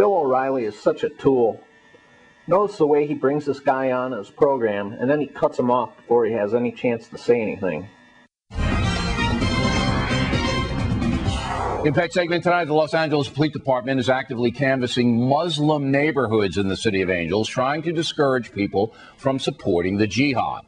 Bill O'Reilly is such a tool. Notice the way he brings this guy on his program, and then he cuts him off before he has any chance to say anything. Impact segment tonight, the Los Angeles Police Department is actively canvassing Muslim neighborhoods in the City of Angels, trying to discourage people from supporting the jihad.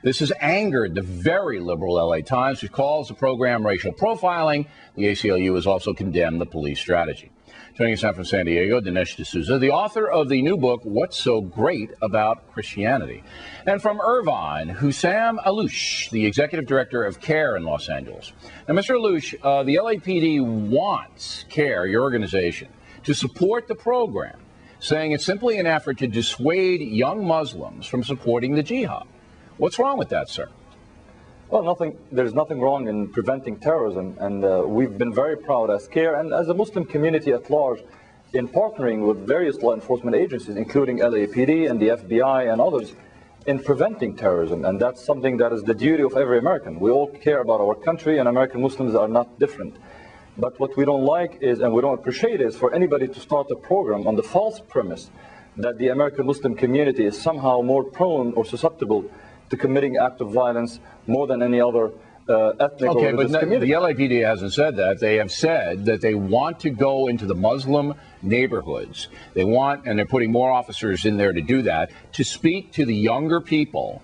This has angered the very liberal LA Times, which calls the program racial profiling. The ACLU has also condemned the police strategy. Joining us now from San Diego, Dinesh D'Souza, the author of the new book, What's So Great About Christianity. And from Irvine, Hussam Alouche, the executive director of CARE in Los Angeles. Now, Mr. Alouche, the LAPD wants CARE, your organization, to support the program, saying it's simply an effort to dissuade young Muslims from supporting the jihad. What's wrong with that, sir? Well, there's nothing wrong in preventing terrorism, and we've been very proud as CARE and as a Muslim community at large in partnering with various law enforcement agencies, including LAPD and the FBI and others, in preventing terrorism. And that's something that is the duty of every American. We all care about our country, and American Muslims are not different. But what we don't like is, and we don't appreciate, is for anybody to start a program on the false premise that the American Muslim community is somehow more prone or susceptible to committing acts of violence more than any other ethnic or religious community. The LAPD hasn't said that. They have said that they want to go into the Muslim neighborhoods. They want, and they're putting more officers in there to do that, to speak to the younger people,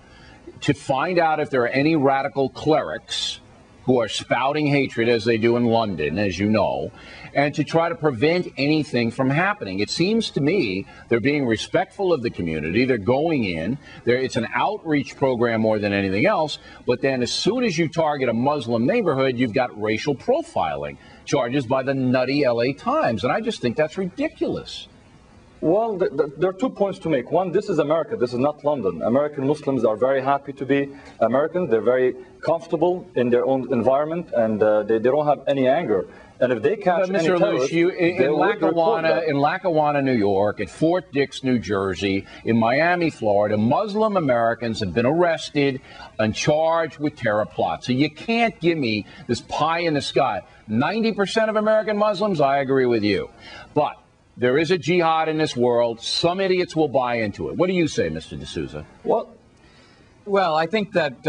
to find out if there are any radical clerics who are spouting hatred, as they do in London, as you know, and to try to prevent anything from happening. It seems to me they're being respectful of the community. They're going in. It's an outreach program more than anything else. But then as soon as you target a Muslim neighborhood, you've got racial profiling charges by the nutty LA Times. And I just think that's ridiculous. Well, there are 2 points to make. One, this is America. This is not London. American Muslims are very happy to be Americans. They're very comfortable in their own environment, and they don't have any anger. And if they catch any terrorists, in Lackawanna, New York, at Fort Dix, New Jersey, in Miami, Florida, Muslim Americans have been arrested and charged with terror plots. So you can't give me this pie in the sky. 90% of American Muslims, I agree with you. But there is a jihad in this world. Some idiots will buy into it. What do you say, Mr. D'Souza? Well, I think that,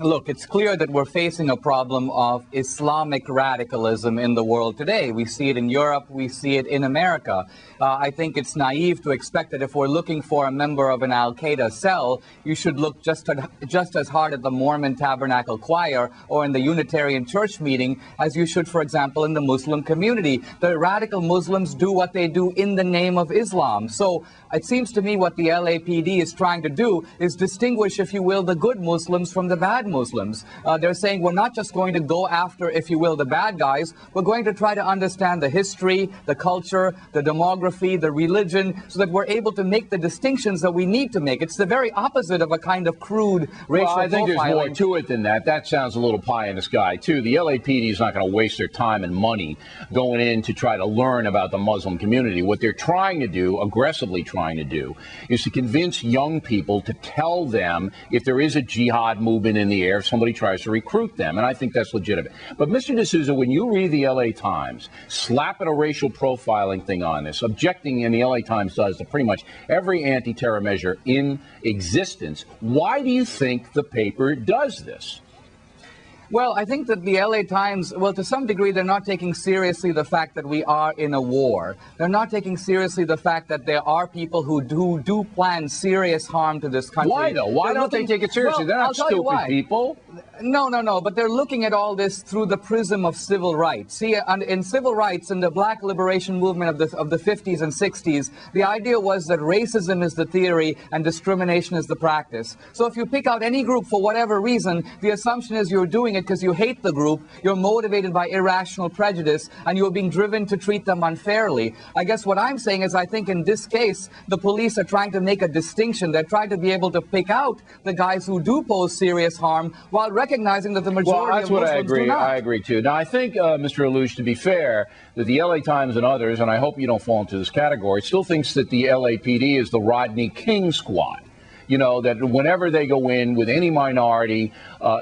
look, it's clear that we're facing a problem of Islamic radicalism in the world today. We see it in Europe. We see it in America. I think it's naive to expect that if we're looking for a member of an al-Qaeda cell, you should look just as hard at the Mormon Tabernacle Choir or in the Unitarian Church meeting as you should, for example, in the Muslim community. The radical Muslims do what they do in the name of Islam. So it seems to me what the LAPD is trying to do is distinguish, if you will, the good Muslims from the bad Muslims. They're saying we're not just going to go after, if you will, the bad guys. We're going to try to understand the history, the culture, the demography, the religion, so that we're able to make the distinctions that we need to make. It's the very opposite of a kind of crude racial profiling. I think there's more to it than that. That sounds a little pie in the sky, too. The LAPD is not going to waste their time and money going in to try to learn about the Muslim community. What they're trying to do, aggressively trying to do, is to convince young people to tell them if there is a jihad movement in the air, if somebody tries to recruit them. And I think that's legitimate. But Mr. D'Souza, when you read the LA Times, slapping a racial profiling thing on this, objecting, and the LA Times does, to pretty much every anti-terror measure in existence, why do you think the paper does this? Well, I think that the LA Times, well, to some degree, they're not taking seriously the fact that we are in a war. They're not taking seriously the fact that there are people who do plan serious harm to this country. Why, though? Why don't they take it seriously? Well, they're not stupid people. No, but they're looking at all this through the prism of civil rights. See, in civil rights, in the black liberation movement of the 50s and 60s, the idea was that racism is the theory and discrimination is the practice. So if you pick out any group for whatever reason, the assumption is you're doing it because you hate the group, you're motivated by irrational prejudice, and you're being driven to treat them unfairly. I guess what I'm saying is I think in this case, the police are trying to make a distinction. They're trying to be able to pick out the guys who do pose serious harm while recognizing that the majority of Muslims do not. I agree, too. Now, I think, Mr. Alouche, to be fair, that the LA Times and others, and I hope you don't fall into this category, still thinks that the LAPD is the Rodney King squad. You know, that whenever they go in with any minority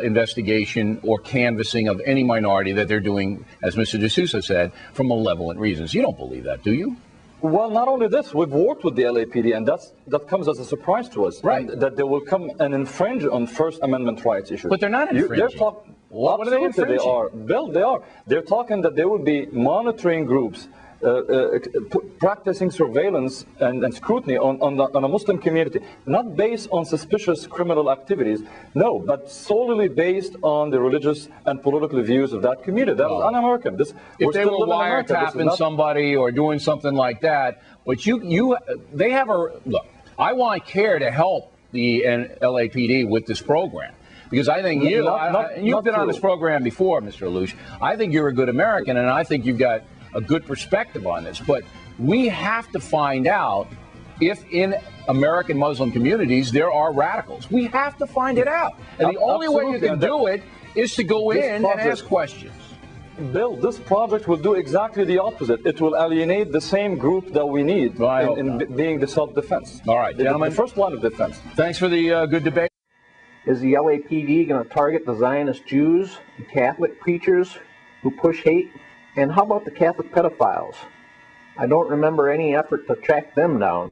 investigation or canvassing of any minority, that they're doing, as Mr. D'Souza said, for malevolent reasons. You don't believe that, do you? Well, not only this, we've worked with the LAPD, and that comes as a surprise to us. Right. And that they will come and infringe on First Amendment rights issues. But they're not infringing. What are they infringing? They are. Bill, they are. They're talking that they will be monitoring groups, practicing surveillance and scrutiny on a Muslim community, not based on suspicious criminal activities, no, but solely based on the religious and political views of that community. That is un-American. If they were wiretapping somebody or doing something like that, but they have a look. I want CARE to help the LAPD with this program. Because I think you've been on this program before, Mr. Alouche. I think you're a good American, and I think you've got a good perspective on this. But we have to find out if in American Muslim communities there are radicals. We have to find it out. And the only way you can do it is to go in and ask questions. Bill, this project will do exactly the opposite. It will alienate the same group that we need in being the self-defense. All right, gentlemen. The first line of defense. Thanks for the good debate. Is the LAPD going to target the Zionist Jews and Catholic preachers who push hate? And how about the Catholic pedophiles? I don't remember any effort to track them down.